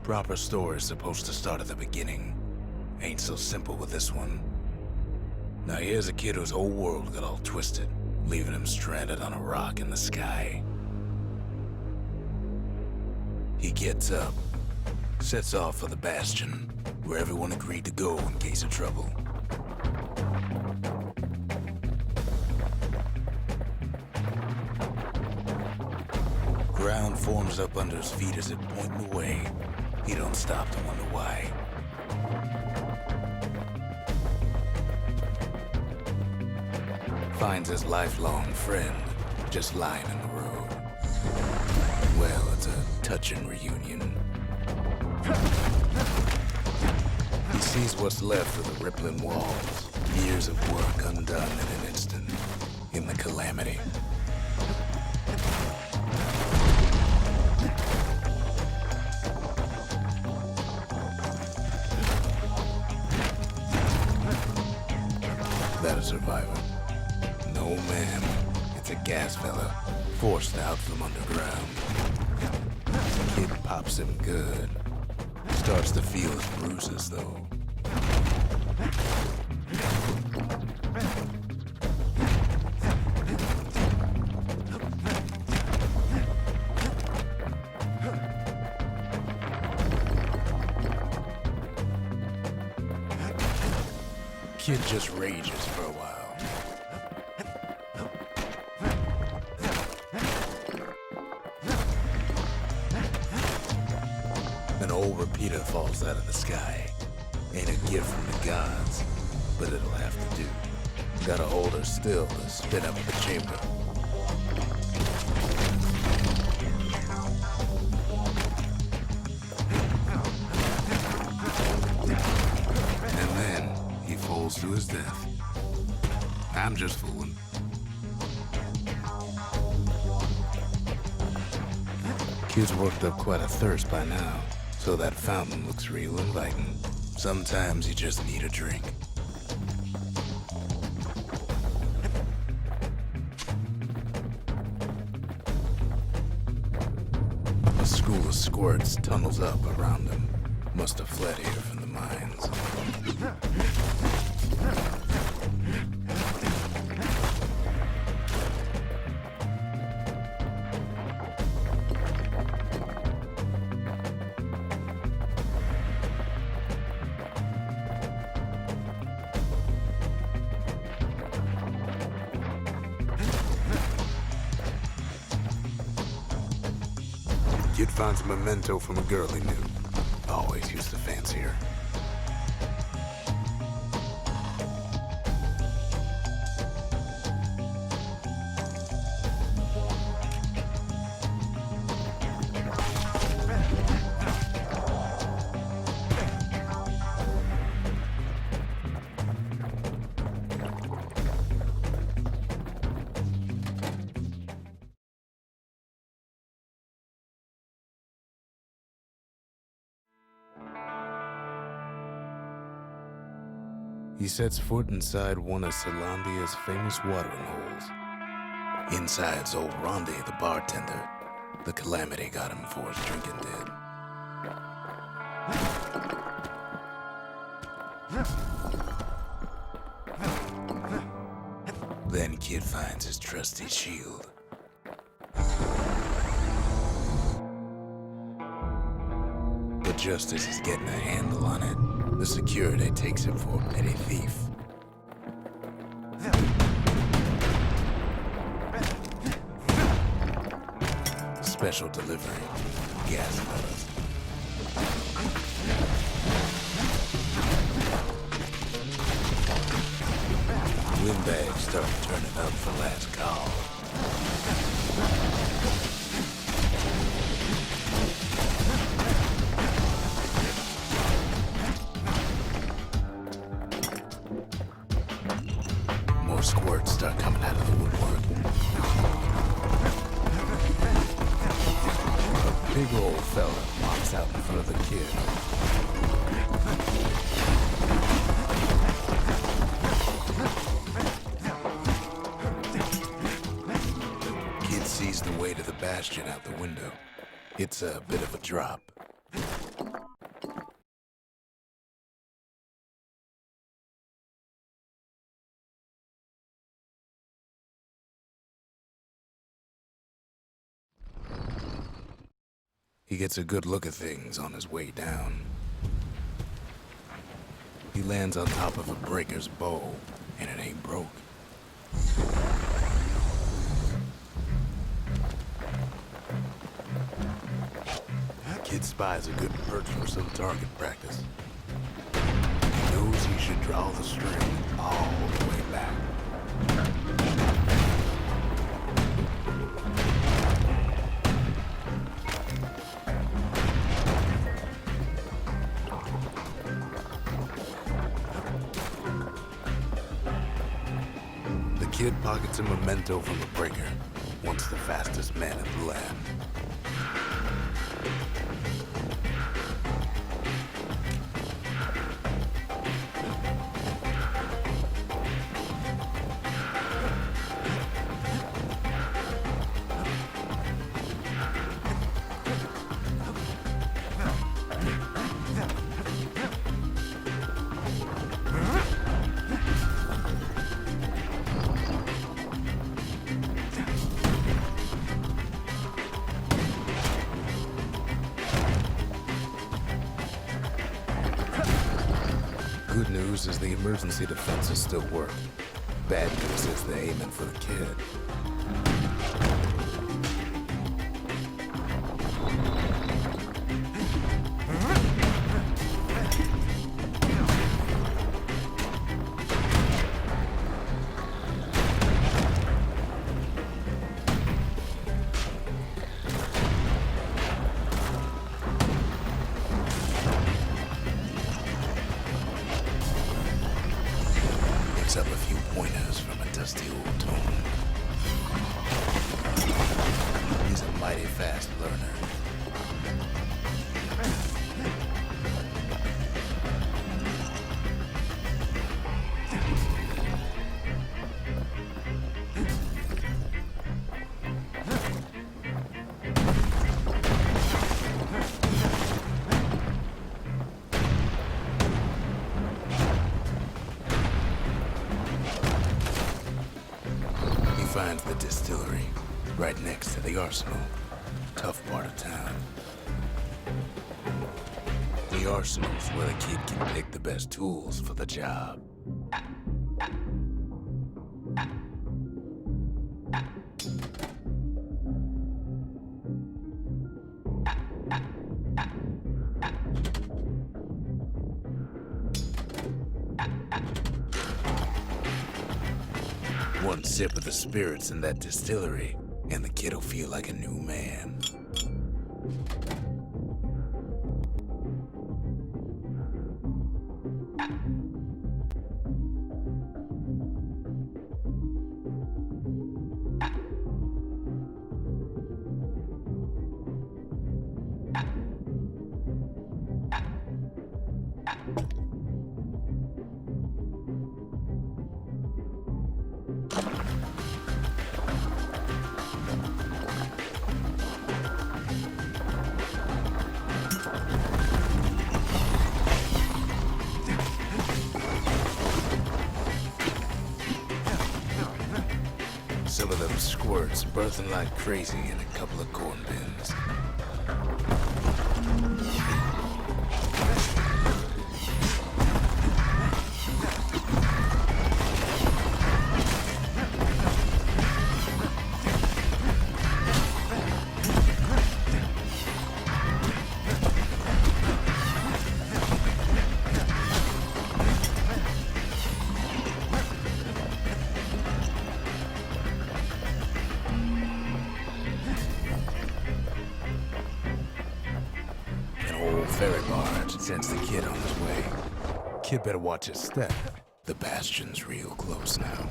Proper story's supposed to start at the beginning. Ain't so simple with this one. Now here's a kid whose whole world got all twisted, leaving him stranded on a rock in the sky. He gets up, sets off for the Bastion, where everyone agreed to go in case of trouble. Ground forms up under his feet as it pointing away. He don't stop to wonder why. Finds his lifelong friend just lying in the road. Well, it's a touching reunion. He sees what's left of the rippling walls, years of work undone in an instant, in the calamity. That a survivor? No, ma'am. It's a gas fella, forced out from underground. The kid pops him good. Starts to feel his bruises, though. Kid just rages for a while. An old repeater falls out of the sky. Ain't a gift from the gods, but it'll have to do. Gotta hold her still to spin up the chamber. And then he falls to his death. I'm just fooling. Kid's worked up quite a thirst by now, so that fountain looks real inviting. Sometimes you just need a drink. A school of squirts tunnels up around him. Must have fled here from the mines. Kid finds a memento from a girl he knew. Always used to fancy her. He sets foot inside one of Celandia's famous watering holes. Inside's old Rondi, the bartender. The calamity got him before his drinking did. Then Kid finds his trusty shield. But just as he's getting a handle on it, the security takes him for a petty thief. Special delivery, gas fellas. Windbags start turning up for last call. More squirts start coming out of the woodwork. A big old fella walks out in front of the kid. Kid sees the way to the Bastion out the window. It's a bit of a drop. He gets a good look at things on his way down. He lands on top of a breaker's bow, and it ain't broke. Kid spies a good perch for some target practice. He knows he should draw the string all the way back. The kid pockets a memento from the breaker, once the fastest man in the land. Good news is the emergency defenses still work. Bad news is they're aiming for the kid. Picks up a few pointers from a dusty old tome. He's a mighty fast learner. Finds the distillery, right next to the arsenal. Tough part of town. The arsenal's where the kid can pick the best tools for the job. One sip of the spirits in that distillery, and the kid'll feel like a new man. Some of them squirts birthing like crazy in a couple of corn bins. Ferry barge sends the kid on his way. Kid better watch his step. The Bastion's real close now.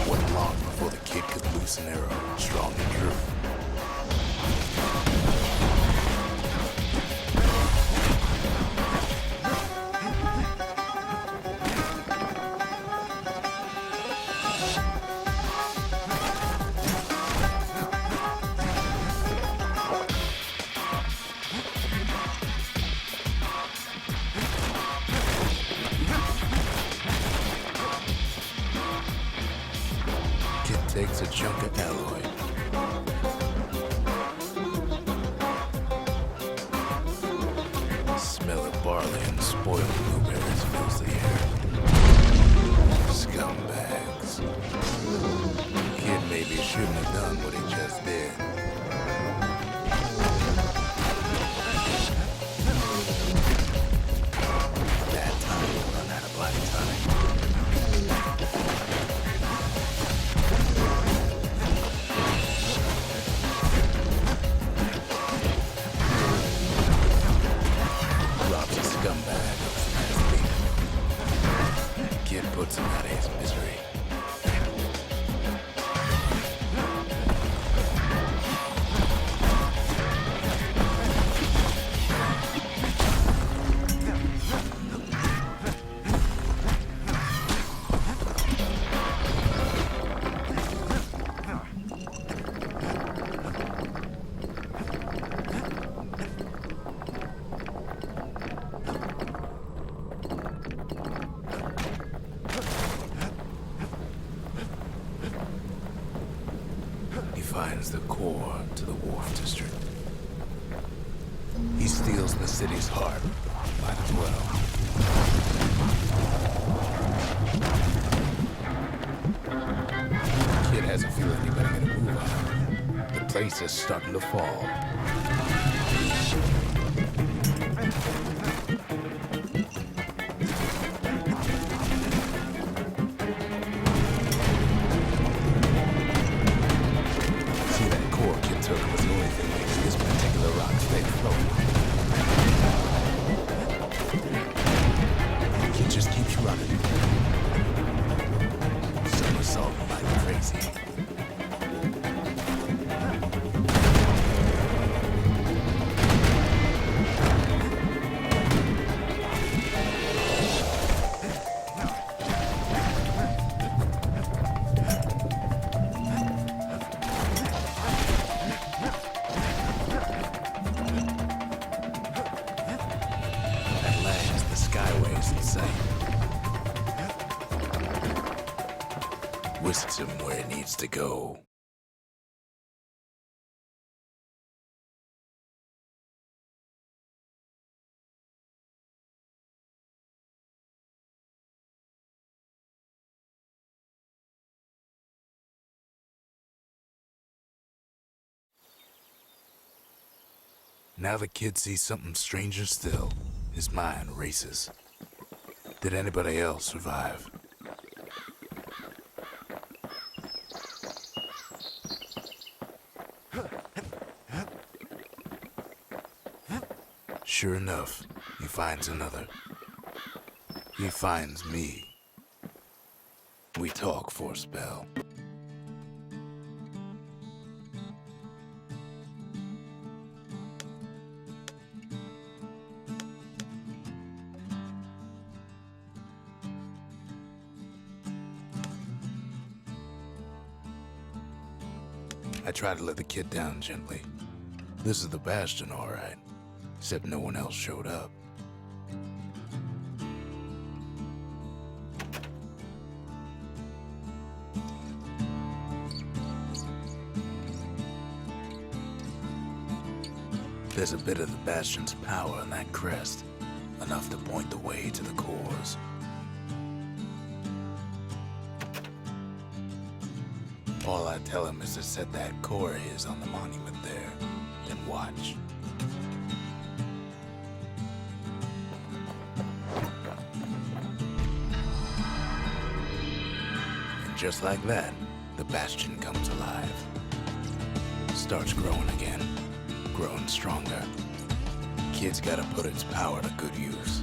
Wasn't long before the kid could loose an arrow, strong and true. It's a chunk of alloy. Smell of barley and spoiled blueberries fills the air. Scumbags. Kid maybe shouldn't have done what he just did. That time we'll run out of black tonic. Rob's a scumbag of his last week. Kid puts him out of his misery. Finds the core to the Wharf District. He steals the city's heart. Might as well. Kid has a feeling he better get a move on. The place is starting to fall. Just keeps running. Somersaulting like crazy. At last, the Skyway's in sight. Whisks him where he needs to go. Now the kid sees something stranger still. His mind races. Did anybody else survive? Sure enough, he finds another. He finds me. We talk for a spell. I try to let the kid down gently. This is the Bastion, all right. Except no one else showed up. There's a bit of the Bastion's power in that crest, enough to point the way to the cores. All I tell him is to set that core of his on the monument there, and watch. Just like that, the Bastion comes alive. Starts growing again, growing stronger. Kid's gotta put its power to good use.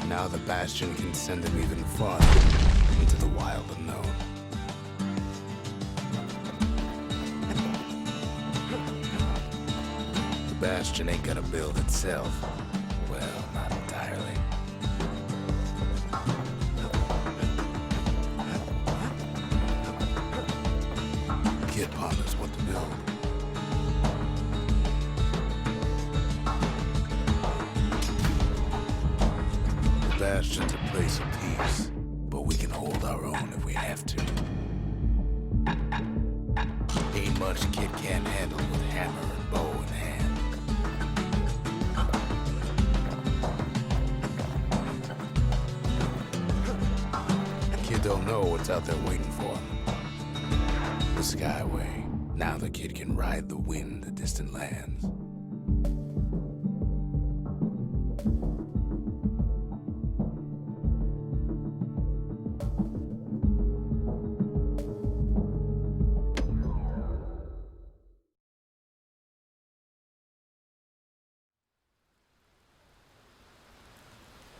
Now the Bastion can send him even farther into the wild unknown. The Bastion ain't gonna build itself. Well, not entirely. Kid ponders what to build. The Bastion's a place of peace, but we can hold our own if we have to. much kid can't handle with hammer and bow in hand. Kid don't know what's out there waiting for him. The Skyway. Now the kid can ride the wind to distant lands.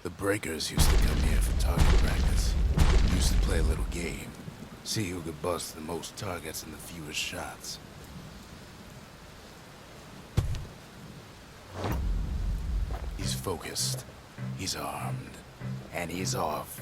The breakers used to come here for target practice. Used to play a little game. See who could bust the most targets and the fewest shots. He's focused, he's armed, and he's off.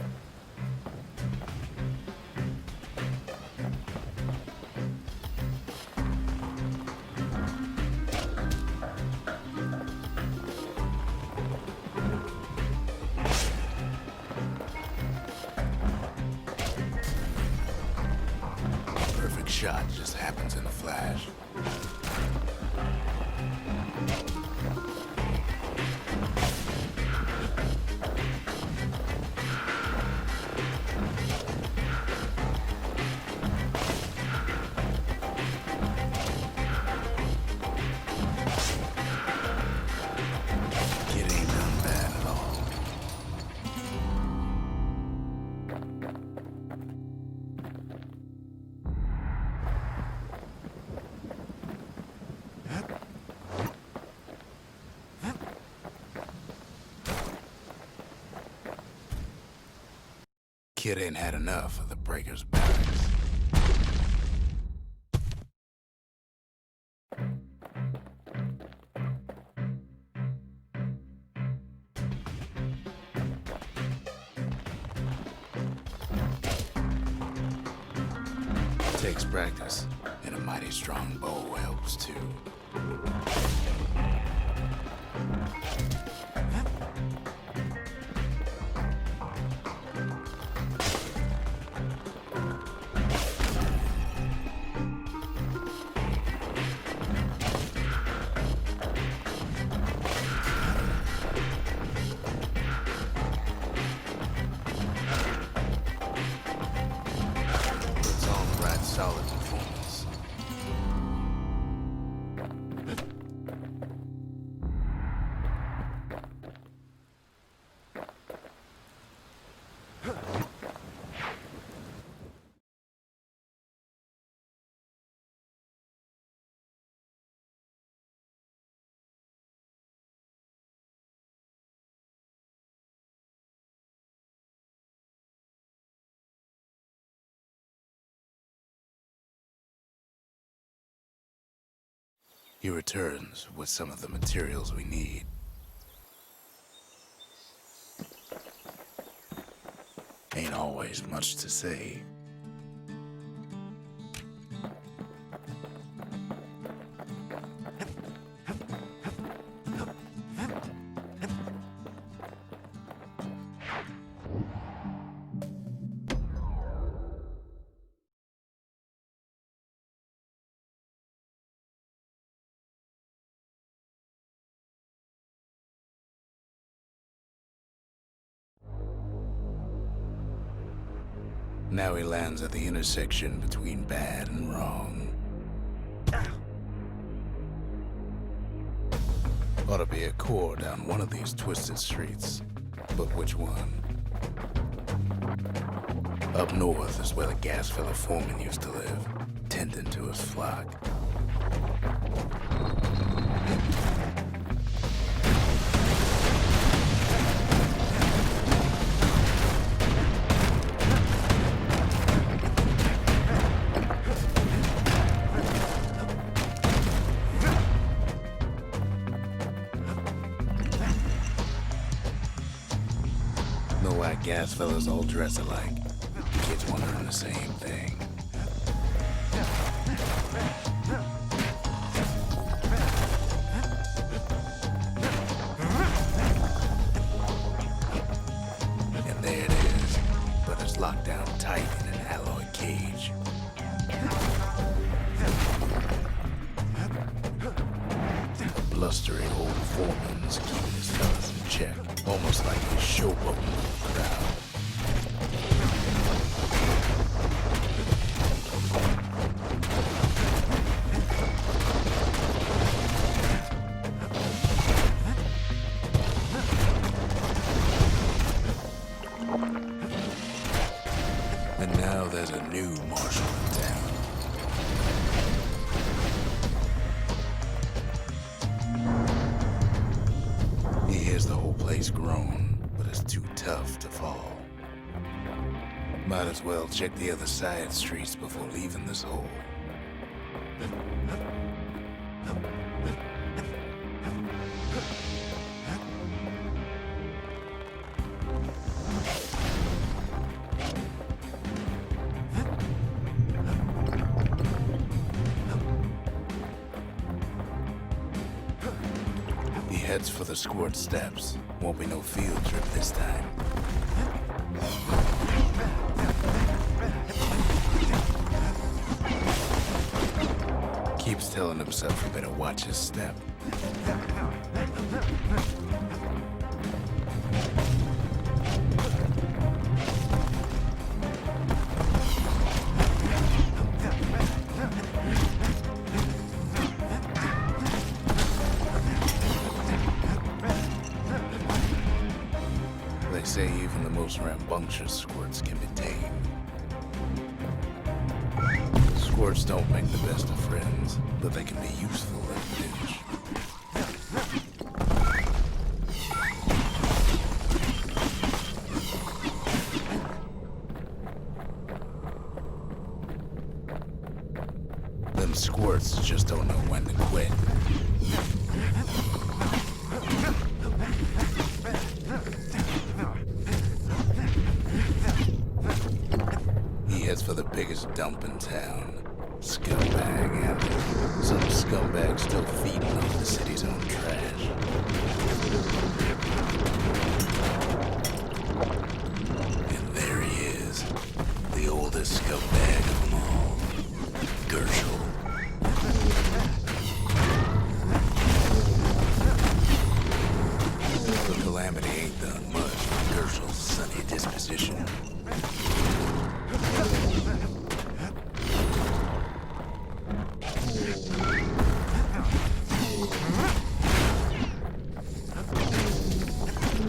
Shot just happens in a flash. Kid ain't done bad at all. Kid ain't had enough of the breakers' barracks. Takes practice, and a mighty strong bow helps too. Solid performance. He returns with some of the materials we need. Ain't always much to say. Now he lands at the intersection between bad and wrong. Ought to be a core down one of these twisted streets. But which one? Up north is where the gas fella foreman used to live, tending to his flock. No white gas fellas all dress alike. The kids wondering the same thing. And there it is, but it's locked down tight in an alloy cage. blustery old foreman's keeping his fellas in check, almost like he's showboating with the crowd. And now there's a new marshal in town. He hears the whole place groan, but it's too tough to fall. Might as well check the other side streets before leaving this hole. He heads for the squirt steps. Won't be no field trip this time. Keeps telling himself he better watch his step. They say even the most rambunctious squirts can be tamed. Squirts don't make the best of friends, but they can be useful in a pinch. Them squirts just don't know when to quit. He heads for the biggest dump in town. Scumbag, and some scumbag still feeding off the city's own trash. And there he is, the oldest scumbag of them all, Gershel. The calamity ain't done much for Gershel's sunny disposition.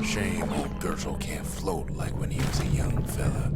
Shame old Gershel can't float like when he was a young fella.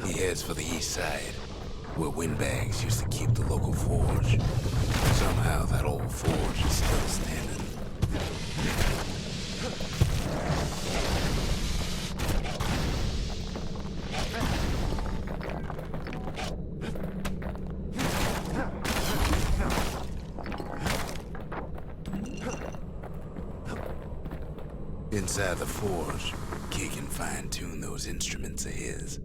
He heads for the east side, where windbags used to keep the local forge. Somehow that old forge is still standing. Inside the forge, he can fine-tune those instruments of his.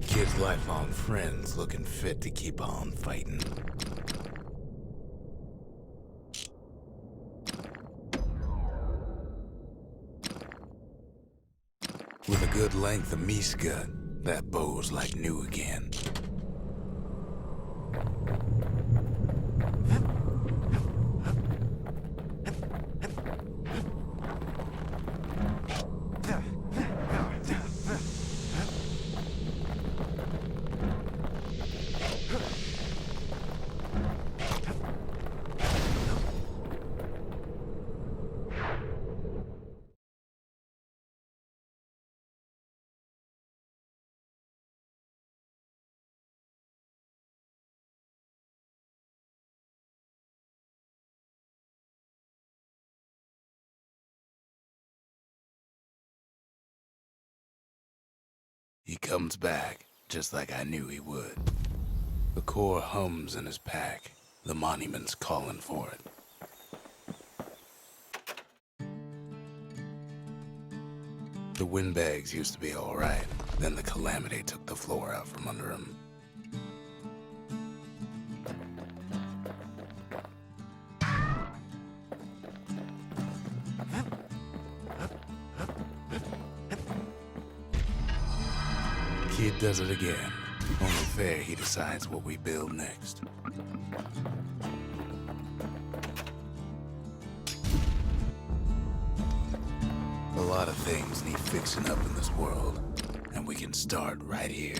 Kid's lifelong friends looking fit to keep on fighting. With a good length of meat gut, that bow's like new again. He comes back, just like I knew he would. The core hums in his pack. The monument's calling for it. The windbags used to be alright, then the calamity took the floor out from under him. Kid does it again. Only fair he decides what we build next. A lot of things need fixing up in this world, and we can start right here.